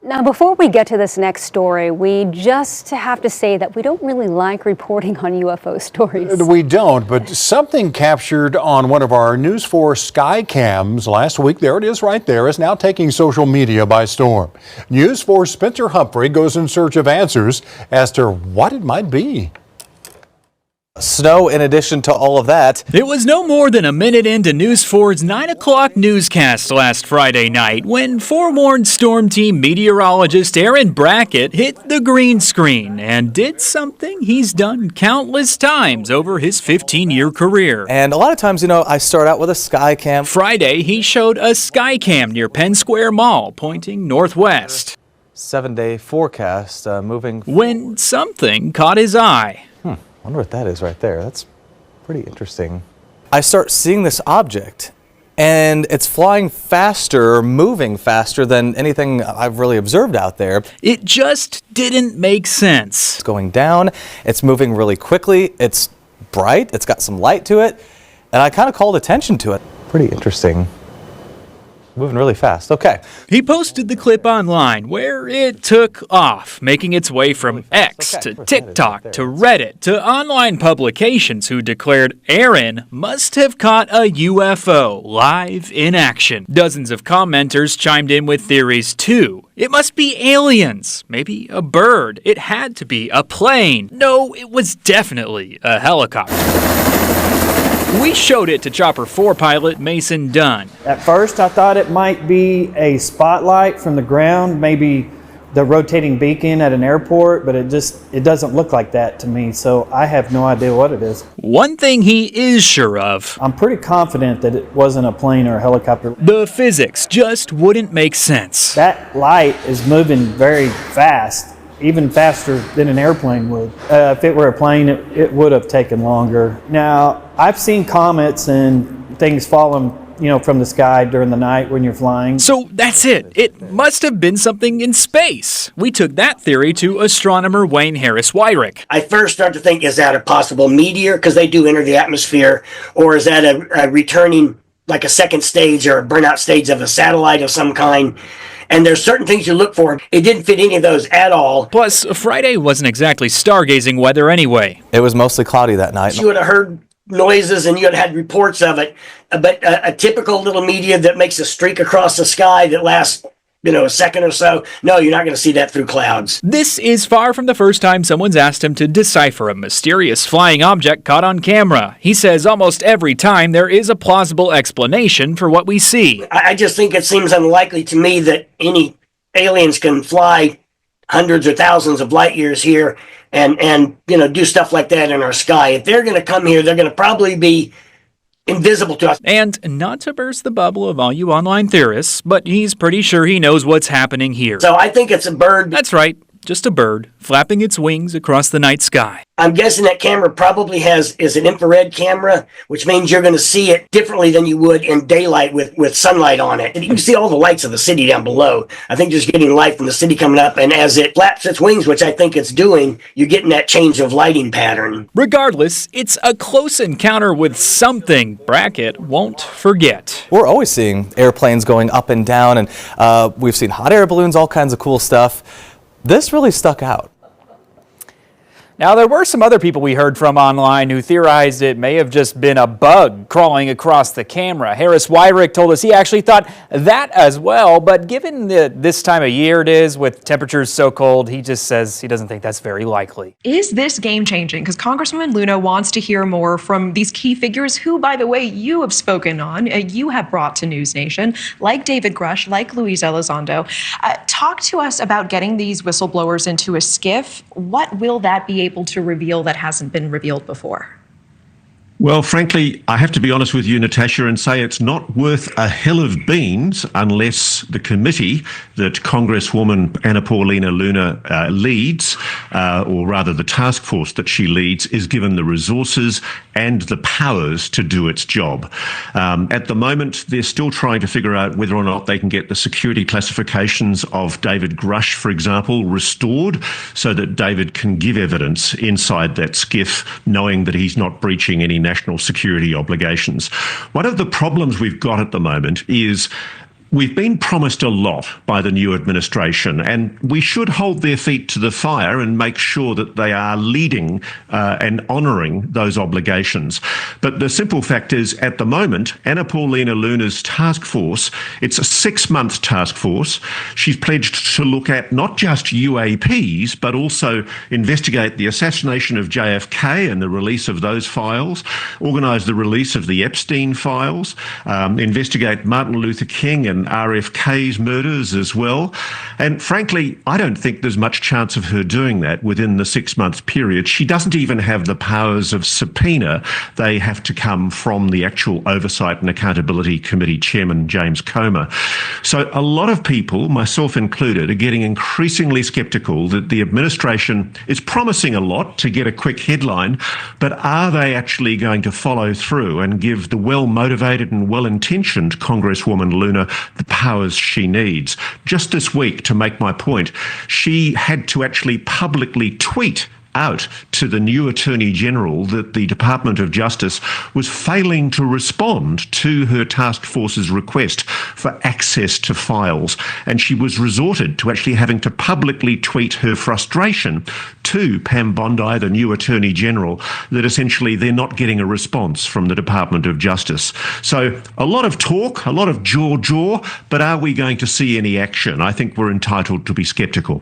Now, before we get to this next story, we just have to say that we don't really like reporting on UFO stories. We don't, but something captured on one of our News 4 sky cams last week, there it is right there, is now taking social media by storm. News 4's Spencer Humphrey goes in search of answers as to what it might be. Snow in addition to all of that. It was no more than a minute into News 4's 9 o'clock newscast last Friday night when forewarned Storm Team meteorologist Aaron Brackett hit the green screen and did something he's done countless times over his 15-year career. And a lot of times, I start out with a sky cam. Friday, he showed a sky cam near Penn Square Mall pointing northwest. 7-day forecast moving when something caught his eye. I wonder what that is right there. That's pretty interesting. I start seeing this object, and it's flying faster, moving faster than anything I've really observed out there. It just didn't make sense. It's going down, it's moving really quickly, it's bright, it's got some light to it, and I kind of called attention to it. Pretty interesting. Moving really fast. Okay. He posted the clip online where it took off, making its way from X to TikTok to Reddit to online publications who declared Aaron must have caught a UFO live in action. Dozens of commenters chimed in with theories too. It must be aliens, maybe a bird. It had to be a plane. No, it was definitely a helicopter. We showed it to Chopper 4 pilot Mason Dunn. At first, I thought it might be a spotlight from the ground, maybe the rotating beacon at an airport, but it doesn't look like that to me, so I have no idea what it is. One thing he is sure of. I'm pretty confident that it wasn't a plane or a helicopter. The physics just wouldn't make sense. That light is moving very fast. Even faster than an airplane would. If it were a plane, it would have taken longer. Now, I've seen comets and things falling, from the sky during the night when you're flying. So that's it. It must have been something in space. We took that theory to astronomer Wayne Harris Wyrick. I first start to think, is that a possible meteor? Because they do enter the atmosphere. Or is that a returning, like a second stage or a burnout stage of a satellite of some kind? And there's certain things you look for. It didn't fit any of those at all. Plus, Friday wasn't exactly stargazing weather anyway. It was mostly cloudy that night. You would have heard noises and you would have had reports of it. But a typical little meteor that makes a streak across the sky that lasts, a second or so, no, you're not going to see that through clouds. This is far from the first time someone's asked him to decipher a mysterious flying object caught on camera. He says almost every time there is a plausible explanation for what we see. I just think it seems unlikely to me that any aliens can fly hundreds or thousands of light years here and do stuff like that in our sky. If they're going to come here, they're going to probably be invisible to us. And not to burst the bubble of all you online theorists, but he's pretty sure he knows what's happening here. So I think it's a bird. That's right. Just a bird flapping its wings across the night sky. I'm guessing that camera probably is an infrared camera, which means you're going to see it differently than you would in daylight with sunlight on it. And you can see all the lights of the city down below. I think just getting light from the city coming up, and as it flaps its wings, which I think it's doing, you're getting that change of lighting pattern. Regardless, it's a close encounter with something Brackett won't forget. We're always seeing airplanes going up and down, and we've seen hot air balloons, all kinds of cool stuff. This really stuck out. Now, there were some other people we heard from online who theorized it may have just been a bug crawling across the camera. Harris Wyrick told us he actually thought that as well, but given this time of year it is, with temperatures so cold, he just says he doesn't think that's very likely. Is this game-changing? Because Congresswoman Luna wants to hear more from these key figures who, by the way, you have spoken on, you have brought to News Nation, like David Grush, like Luis Elizondo. Talk to us about getting these whistleblowers into a SCIF. What will that be able to reveal that hasn't been revealed before? Well, frankly, I have to be honest with you, Natasha, and say it's not worth a hill of beans unless the committee that Congresswoman Anna Paulina Luna leads, or rather the task force that she leads, is given the resources and the powers to do its job. At the moment, they're still trying to figure out whether or not they can get the security classifications of David Grush, for example, restored so that David can give evidence inside that SCIF, knowing that he's not breaching any national security obligations. One of the problems we've got at the moment is We've been promised a lot by the new administration, and we should hold their feet to the fire and make sure that they are leading and honouring those obligations. But the simple fact is, at the moment, Anna Paulina Luna's task force, it's a 6-month task force. She's pledged to look at not just UAPs, but also investigate the assassination of JFK and the release of those files, organise the release of the Epstein files, investigate Martin Luther King and RFK's murders as well. And frankly, I don't think there's much chance of her doing that within the 6-month period. She doesn't even have the powers of subpoena. They have to come from the actual Oversight and Accountability Committee Chairman, James Comer. So a lot of people, myself included, are getting increasingly sceptical that the administration is promising a lot to get a quick headline, but are they actually going to follow through and give the well-motivated and well-intentioned Congresswoman Luna the powers she needs? Just this week, to make my point, she had to actually publicly tweet out to the new Attorney General that the Department of Justice was failing to respond to her task force's request for access to files. And she was resorted to actually having to publicly tweet her frustration to Pam Bondi, the new Attorney General, that essentially they're not getting a response from the Department of Justice. So a lot of talk, a lot of jaw, but are we going to see any action? I think we're entitled to be sceptical.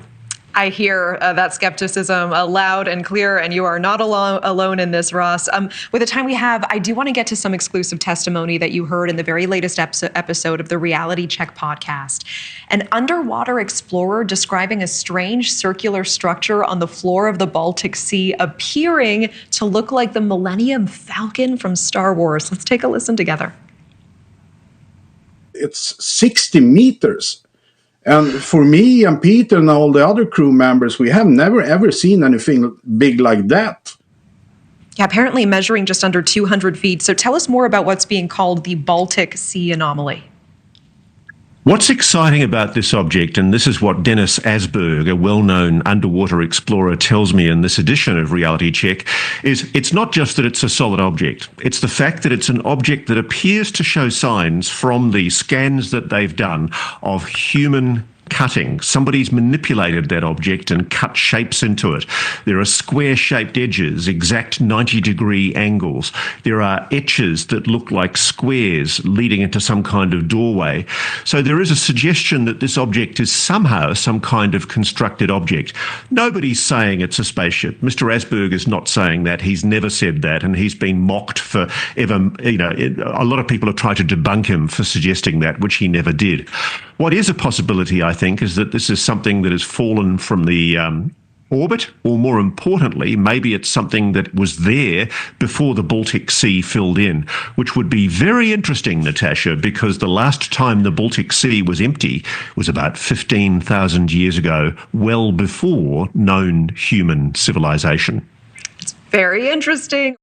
I hear that skepticism loud and clear, and you are not alone in this, Ross. With the time we have, I do want to get to some exclusive testimony that you heard in the very latest episode of the Reality Check podcast. An underwater explorer describing a strange circular structure on the floor of the Baltic Sea appearing to look like the Millennium Falcon from Star Wars. Let's take a listen together. It's 60 meters. And for me and Peter and all the other crew members, we have never ever seen anything big like that. Yeah, apparently measuring just under 200 feet. So tell us more about what's being called the Baltic Sea anomaly. What's exciting about this object, and this is what Dennis Asberg, a well-known underwater explorer, tells me in this edition of Reality Check, is it's not just that it's a solid object. It's the fact that it's an object that appears to show signs from the scans that they've done of human cutting. Somebody's manipulated that object and cut shapes into it. There are square-shaped edges, exact 90-degree angles. There are etches that look like squares leading into some kind of doorway. So there is a suggestion that this object is somehow some kind of constructed object. Nobody's saying it's a spaceship. Mr. Asberg is not saying that. He's never said that, and he's been mocked for ever. You know, a lot of people have tried to debunk him for suggesting that, which he never did. What is a possibility, I think, is that this is something that has fallen from the orbit, or more importantly, maybe it's something that was there before the Baltic Sea filled in, which would be very interesting, Natasha, because the last time the Baltic Sea was empty was about 15,000 years ago, well before known human civilization. It's very interesting.